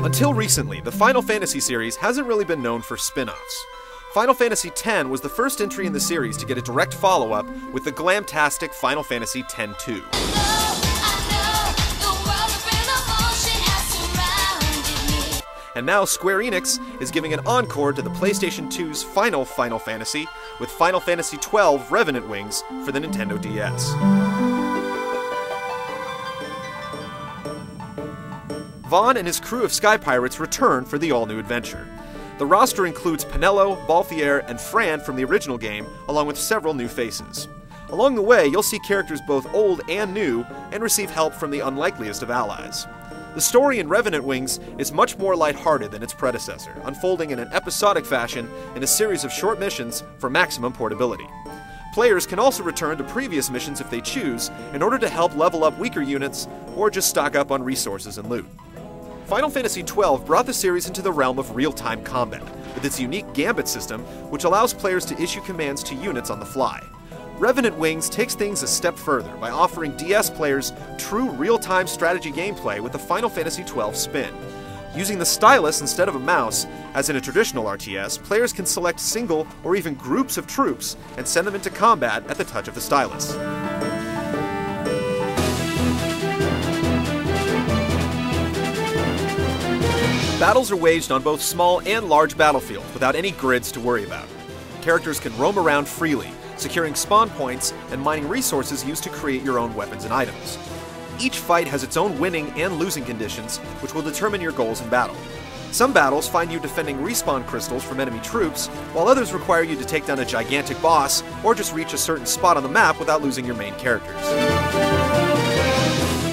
Until recently, the Final Fantasy series hasn't really been known for spin-offs. Final Fantasy X was the first entry in the series to get a direct follow-up with the glamtastic Final Fantasy X-2. And now Square Enix is giving an encore to the PlayStation 2's final Final Fantasy with Final Fantasy XII Revenant Wings for the Nintendo DS. Vaughn and his crew of Sky Pirates return for the all-new adventure. The roster includes Penelo, Balthier, and Fran from the original game, along with several new faces. Along the way, you'll see characters both old and new, and receive help from the unlikeliest of allies. The story in Revenant Wings is much more lighthearted than its predecessor, unfolding in an episodic fashion in a series of short missions for maximum portability. Players can also return to previous missions if they choose, in order to help level up weaker units, or just stock up on resources and loot. Final Fantasy XII brought the series into the realm of real-time combat, with its unique Gambit system, which allows players to issue commands to units on the fly. Revenant Wings takes things a step further by offering DS players true real-time strategy gameplay with the Final Fantasy XII spin. Using the stylus instead of a mouse, as in a traditional RTS, players can select single or even groups of troops and send them into combat at the touch of the stylus. Battles are waged on both small and large battlefields without any grids to worry about. Characters can roam around freely, securing spawn points and mining resources used to create your own weapons and items. Each fight has its own winning and losing conditions, which will determine your goals in battle. Some battles find you defending respawn crystals from enemy troops, while others require you to take down a gigantic boss or just reach a certain spot on the map without losing your main characters.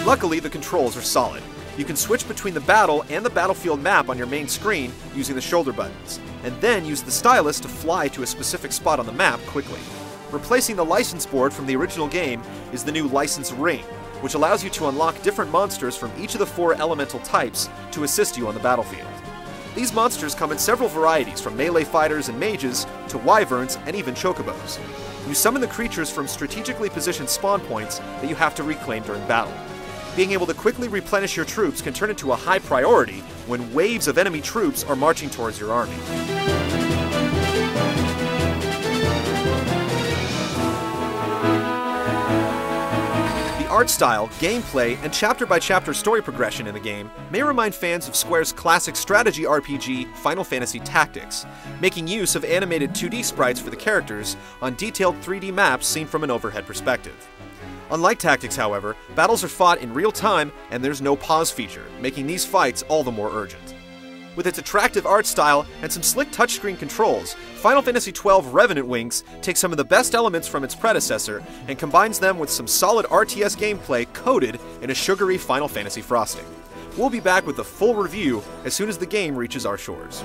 Luckily, the controls are solid. You can switch between the battle and the battlefield map on your main screen using the shoulder buttons, and then use the stylus to fly to a specific spot on the map quickly. Replacing the license board from the original game is the new license ring, which allows you to unlock different monsters from each of the 4 elemental types to assist you on the battlefield. These monsters come in several varieties, from melee fighters and mages to wyverns and even chocobos. You summon the creatures from strategically positioned spawn points that you have to reclaim during battle. Being able to quickly replenish your troops can turn into a high priority when waves of enemy troops are marching towards your army. The art style, gameplay, and chapter-by-chapter story progression in the game may remind fans of Square's classic strategy RPG Final Fantasy Tactics, making use of animated 2D sprites for the characters on detailed 3D maps seen from an overhead perspective. Unlike Tactics, however, battles are fought in real time and there's no pause feature, making these fights all the more urgent. With its attractive art style and some slick touchscreen controls, Final Fantasy XII Revenant Wings takes some of the best elements from its predecessor and combines them with some solid RTS gameplay coated in a sugary Final Fantasy frosting. We'll be back with a full review as soon as the game reaches our shores.